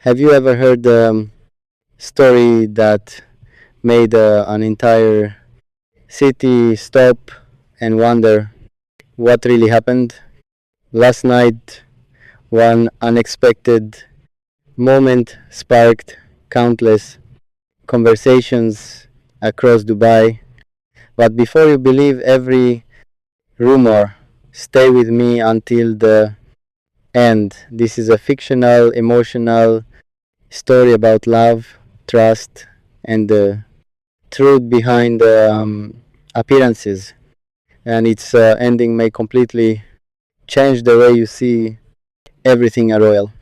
Have you ever heard the story that made an entire city stop and wonder what really happened? Last night, one unexpected moment sparked countless conversations across Dubai. But before you believe every rumor, stay with me until the end. This is a fictional, emotional story about love, trust, and the truth behind appearances. And its ending may completely change the way you see everything a royal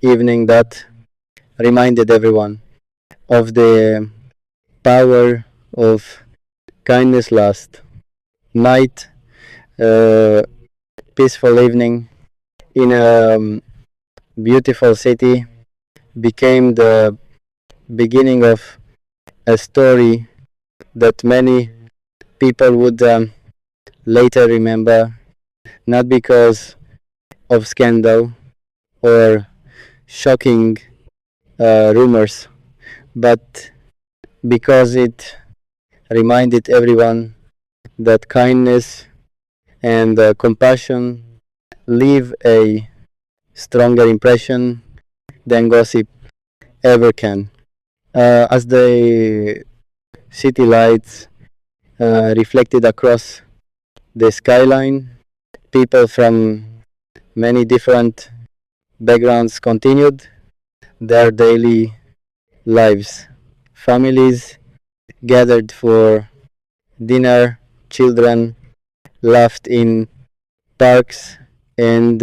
evening that reminded everyone of the power of kindness last night, peaceful evening in a beautiful city became the beginning of a story that many people would later remember, not because of scandal or shocking rumors, but because it reminded everyone that kindness and compassion leave a stronger impression than gossip ever can. As the city lights reflected across the skyline, people from many different backgrounds continued their daily lives. Families gathered for dinner, children laughed in parks, and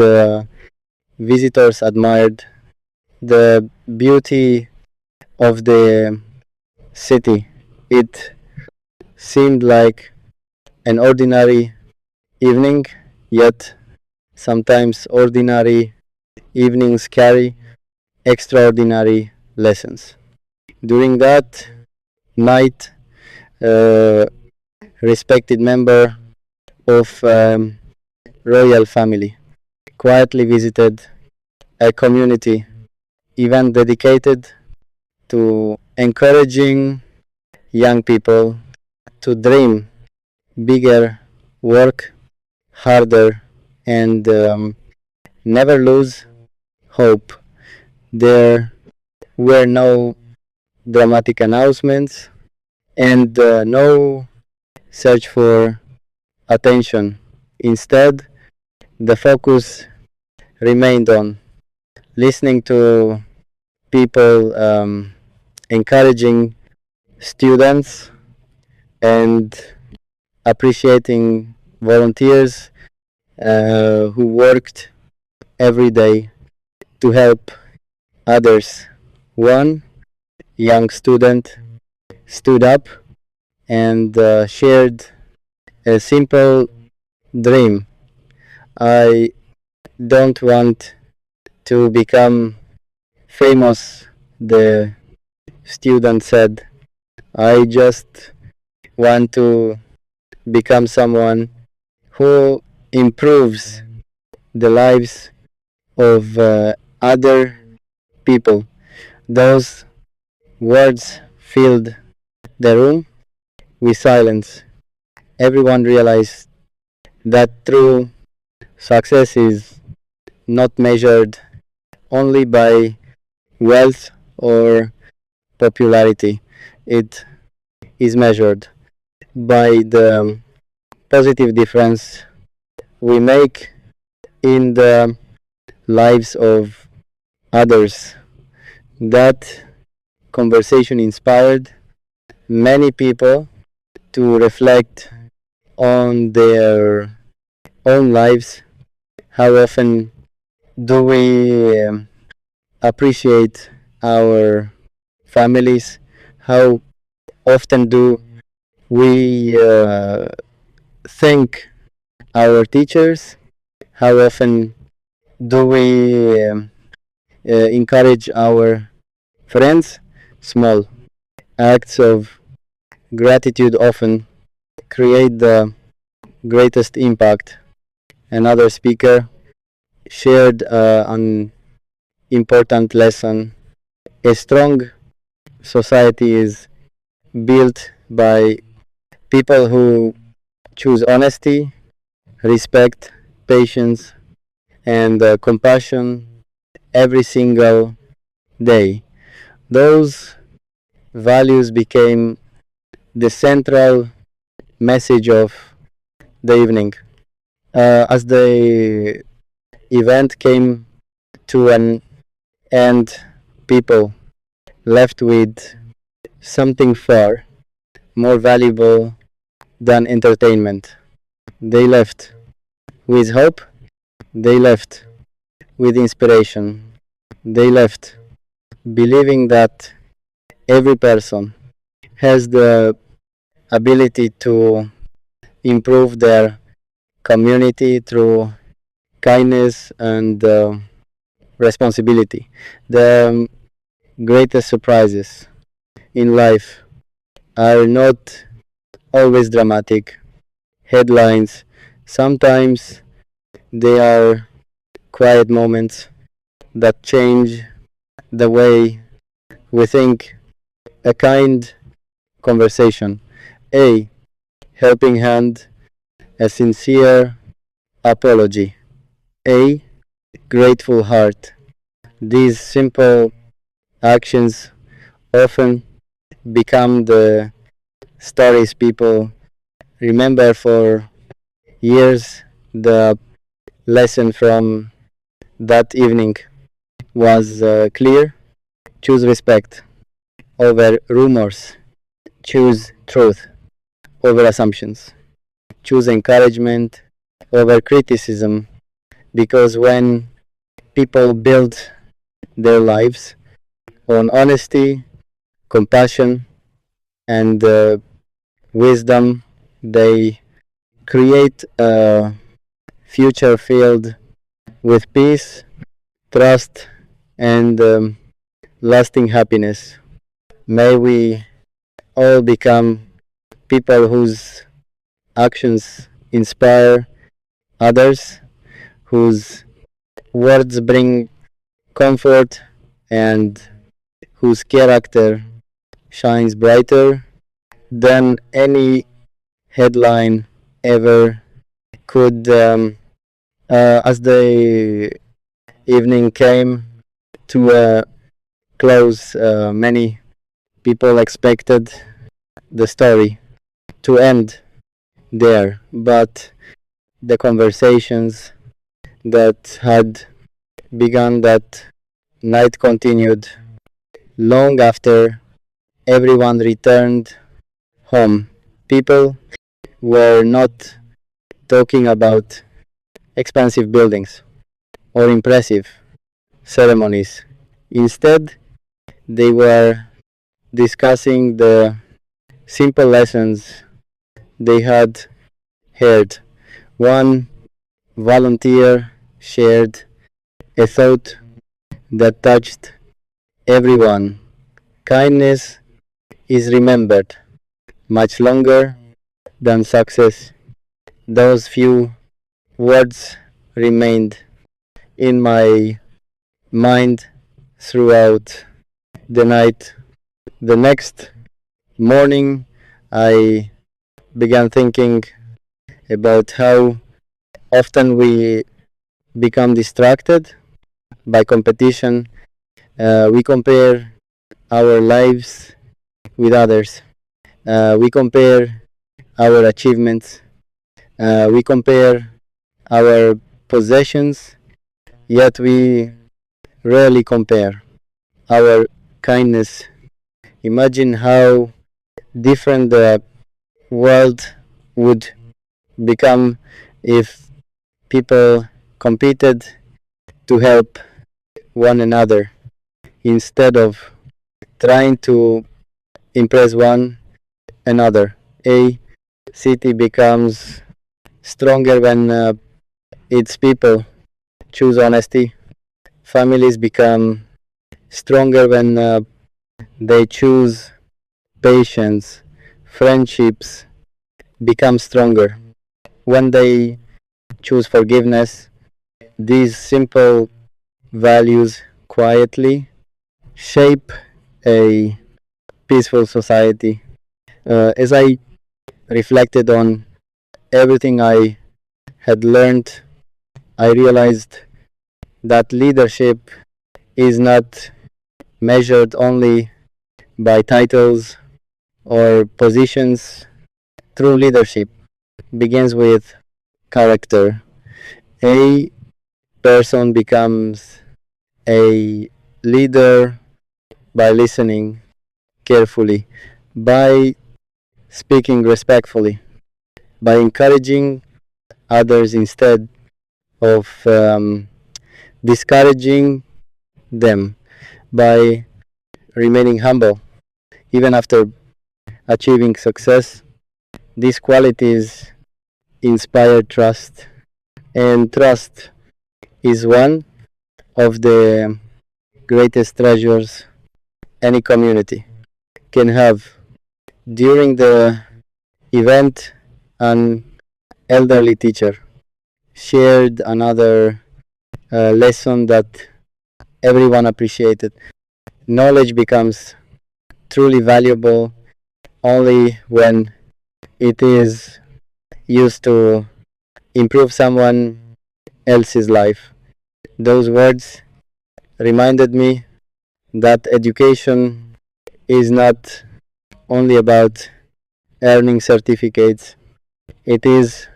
visitors admired the beauty of the city. It seemed like an ordinary evening, yet sometimes ordinary evenings carry extraordinary lessons. During that night, a respected member of royal family quietly visited a community event dedicated to encouraging young people to dream bigger, work harder, and never lose hope. There were no dramatic announcements and no search for attention. Instead, the focus remained on listening to people, encouraging students, and appreciating volunteers who worked every day to help others. One young student stood up and shared a simple dream. I don't want to become famous, the student said. I just want to become someone who improves the lives of other people. Those words filled the room with silence. Everyone realized that true success is not measured only by wealth or popularity. It is measured by the positive difference we make in the lives of others. That conversation inspired many people to reflect on their own lives. How often do we appreciate our families? How often do we thank our teachers? How often do we encourage our friends? Small acts of gratitude often create the greatest impact. Another speaker shared an important lesson. A strong society is built by people who choose honesty, respect, patience, and compassion every single day. Those values became the central message of the evening. As the event came to an end, people left with something far more valuable than entertainment. They left with hope, they left with inspiration, they left believing that every person has the ability to improve their community through kindness and responsibility. The greatest surprises in life are not always dramatic headlines. Sometimes they are quiet moments that change the way we think. A kind conversation, a helping hand, a sincere apology, a grateful heart. These simple actions often become the stories people remember for years. The lesson from that evening was clear. Choose respect over rumors. Choose truth over assumptions. Choose encouragement over criticism. Because when people build their lives on honesty, compassion, and wisdom, they create a future filled with peace, trust, and lasting happiness. May we all become people whose actions inspire others, whose words bring comfort, and whose character shines brighter than any headline ever could. As the evening came to a close, many people expected the story to end there, but the conversations that had begun that night continued long after everyone returned home. People were not talking about expensive buildings or impressive ceremonies. Instead, they were discussing the simple lessons they had heard. One volunteer shared a thought that touched everyone. Kindness is remembered much longer than success. Those few words remained in my mind throughout the night. The next morning, I began thinking about how often we become distracted by competition. We compare our lives with others. We compare our achievements. We compare our possessions, yet we rarely compare our kindness. Imagine how different the world would become if people competed to help one another instead of trying to impress one another. A city becomes stronger when its people choose honesty. Families become stronger when they choose patience. Friendships become stronger when they choose forgiveness. These simple values quietly shape a peaceful society. As I reflected on everything I had learned, I realized that leadership is not measured only by titles or positions. True leadership begins with character. A person becomes a leader by listening carefully, by speaking respectfully, by encouraging others instead of discouraging them, by remaining humble even after achieving success. These qualities inspire trust, and trust is one of the greatest treasures any community can have. During the event, an elderly teacher shared another lesson that everyone appreciated. Knowledge becomes truly valuable only when it is used to improve someone else's life. Those words reminded me that education is not only about earning certificates, it is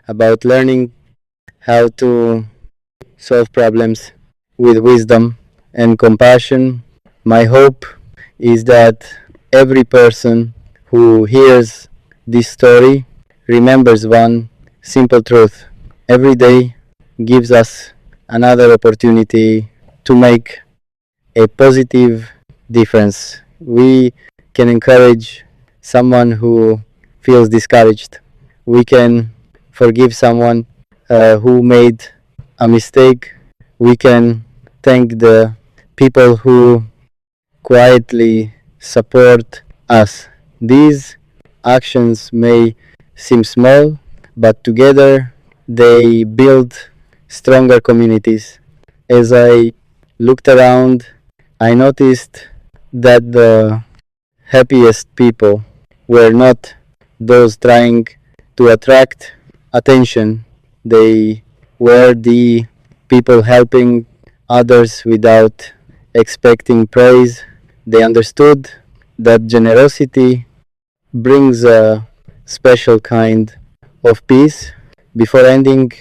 about learning how to solve problems with wisdom and compassion. My hope is that every person who hears this story remembers one simple truth. Every day gives us another opportunity to make a positive difference. We can encourage someone who feels discouraged. We can forgive someone who made a mistake. We can thank the people who quietly support us. These actions may seem small, but together they build stronger communities. As I looked around, I noticed that the happiest people were not those trying to attract attention. They were the people helping others without expecting praise. They understood that generosity brings a special kind of peace. Before ending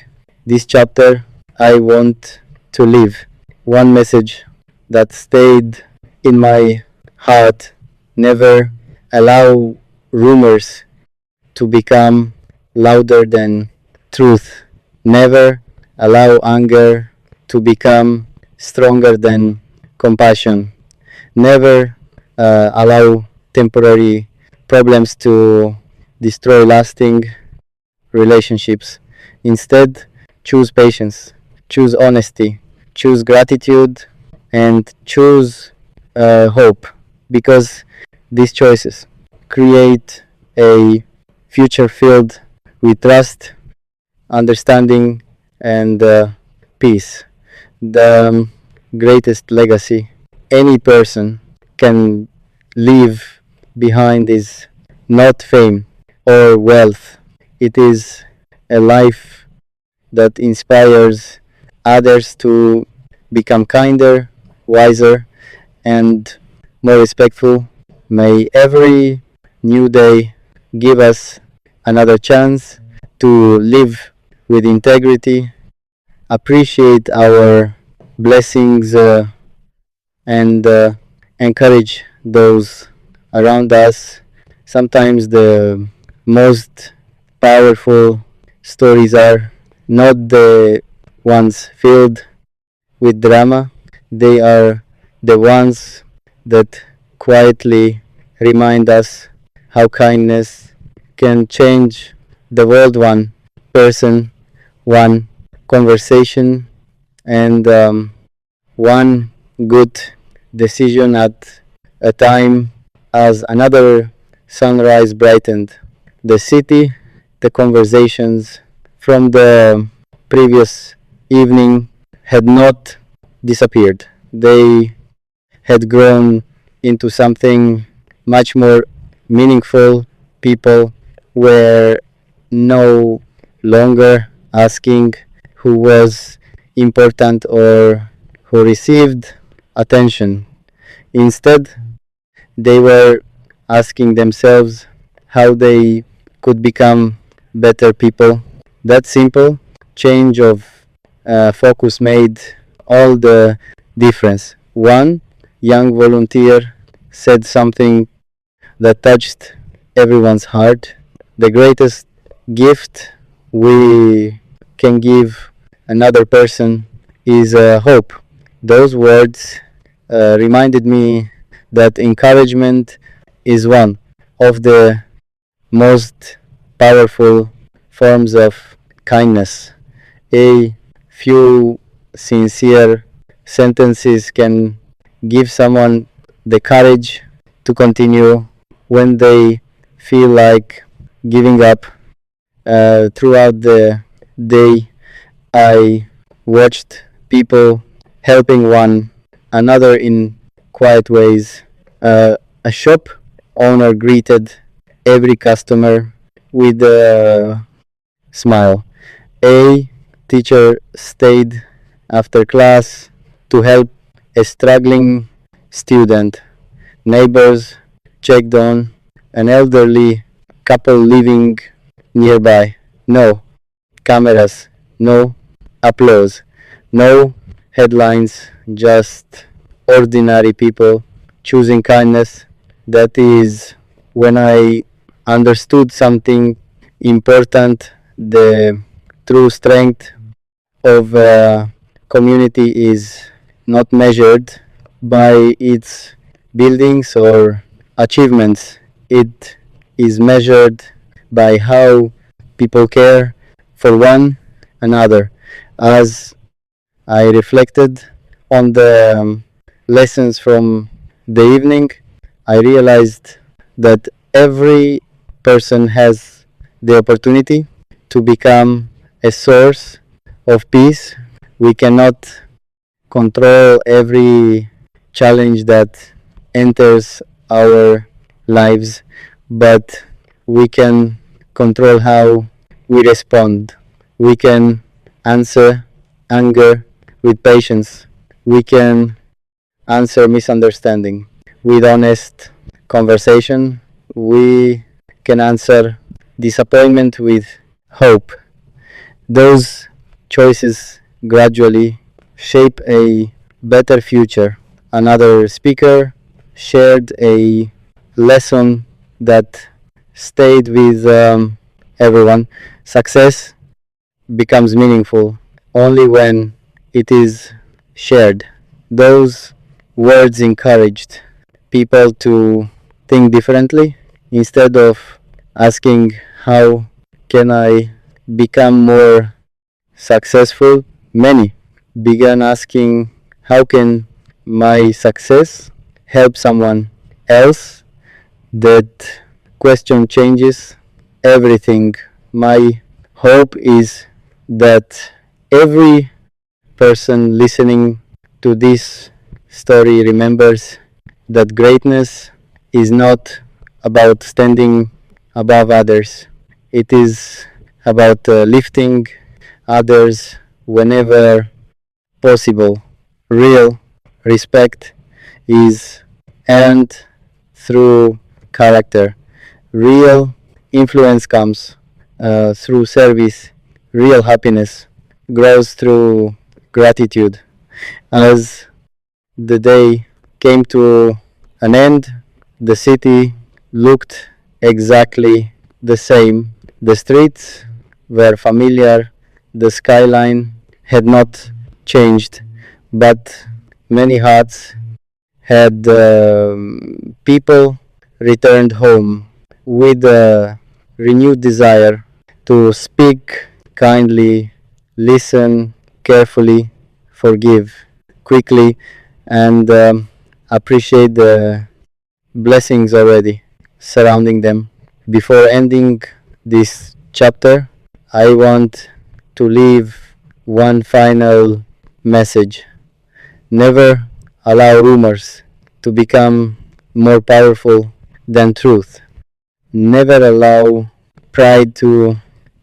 this chapter, I want to leave one message that stayed in my heart. Never allow rumors to become louder than truth. Never allow anger to become stronger than compassion. Never allow temporary problems to destroy lasting relationships. Instead, choose patience, choose honesty, choose gratitude, and choose hope, because these choices create a future filled with trust, understanding, and peace. The greatest legacy any person can leave behind is not fame or wealth. It is a life that inspires others to become kinder, wiser, and more respectful. May every new day give us another chance to live with integrity, appreciate our blessings, and encourage those around us. Sometimes the most powerful stories are not the ones filled with drama, they are the ones that quietly remind us how kindness can change the world, one person, one conversation, and one good decision at a time. As another sunrise brightened the city, the conversations from the previous evening had not disappeared. They had grown into something much more meaningful. People were no longer asking who was important or who received attention. Instead, they were asking themselves how they could become better people. That simple change of focus made all the difference. One young volunteer said something that touched everyone's heart. The greatest gift we can give another person is hope. Those words reminded me that encouragement is one of the most powerful forms of kindness. A few sincere sentences can give someone the courage to continue when they feel like giving up. Throughout the day, I watched people helping one another in quiet ways. A shop owner greeted every customer with a smile. A teacher stayed after class to help a struggling student. Neighbors checked on an elderly couple living nearby. No cameras, no applause, no headlines, just ordinary people choosing kindness. That is when I understood something important. The true strength of a community is not measured by its buildings or achievements. It is measured by how people care for one another. As I reflected on the lessons from the evening, I realized that every person has the opportunity to become a source of peace. We cannot control every challenge that enters our lives, but we can control how we respond. We can answer anger with patience. We can answer misunderstanding with honest conversation. We can answer disappointment with hope. Those choices gradually shape a better future. Another speaker shared a lesson that stayed with everyone. Success becomes meaningful only when it is shared. Those words encouraged people to think differently. Instead of asking, how can I become more successful? Many began asking, how can my success help someone else? That question changes everything. My hope is that every person listening to this story remembers that greatness is not about standing above others. It is about lifting others whenever possible. Real respect is earned through character. Real influence comes through service. Real happiness grows through gratitude. As the day came to an end, the city looked exactly the same. The streets were familiar, the skyline had not changed, but many hearts had people returned home with a renewed desire to speak kindly, listen carefully, forgive quickly, and appreciate the blessings already surrounding them. Before ending this chapter, I want to leave one final message. Never allow rumors to become more powerful than truth. Never allow pride to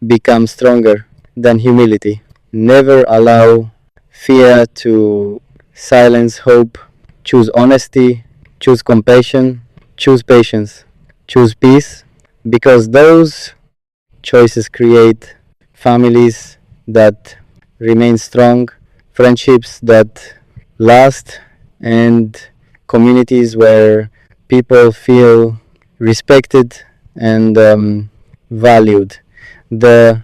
become stronger than humility. Never allow fear to silence hope. Choose honesty, choose compassion, choose patience, choose peace, because those choices create families that remain strong, friendships that last, and communities where people feel respected and valued. The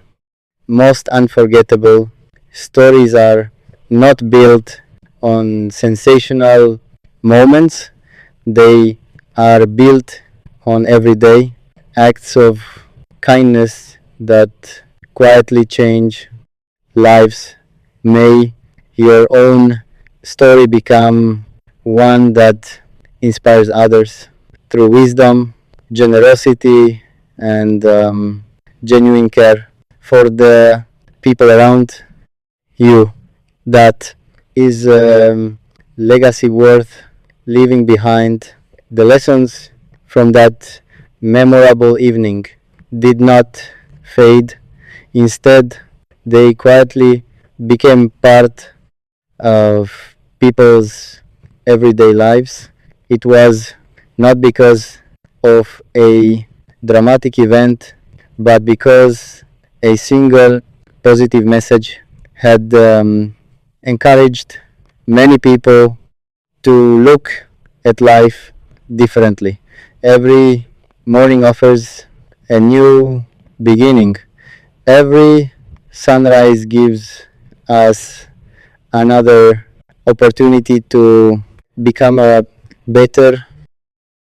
most unforgettable stories are not built on sensational moments, they are built on everyday acts of kindness that quietly change lives. May your own story become one that inspires others through wisdom, generosity, and genuine care for the people around you. That is legacy worth leaving behind. The lessons from that memorable evening did not fade. Instead, they quietly became part of people's everyday lives. It was not because of a dramatic event, but because a single positive message had encouraged many people to look at life differently. Every morning offers a new beginning. Every sunrise gives us another opportunity to become a better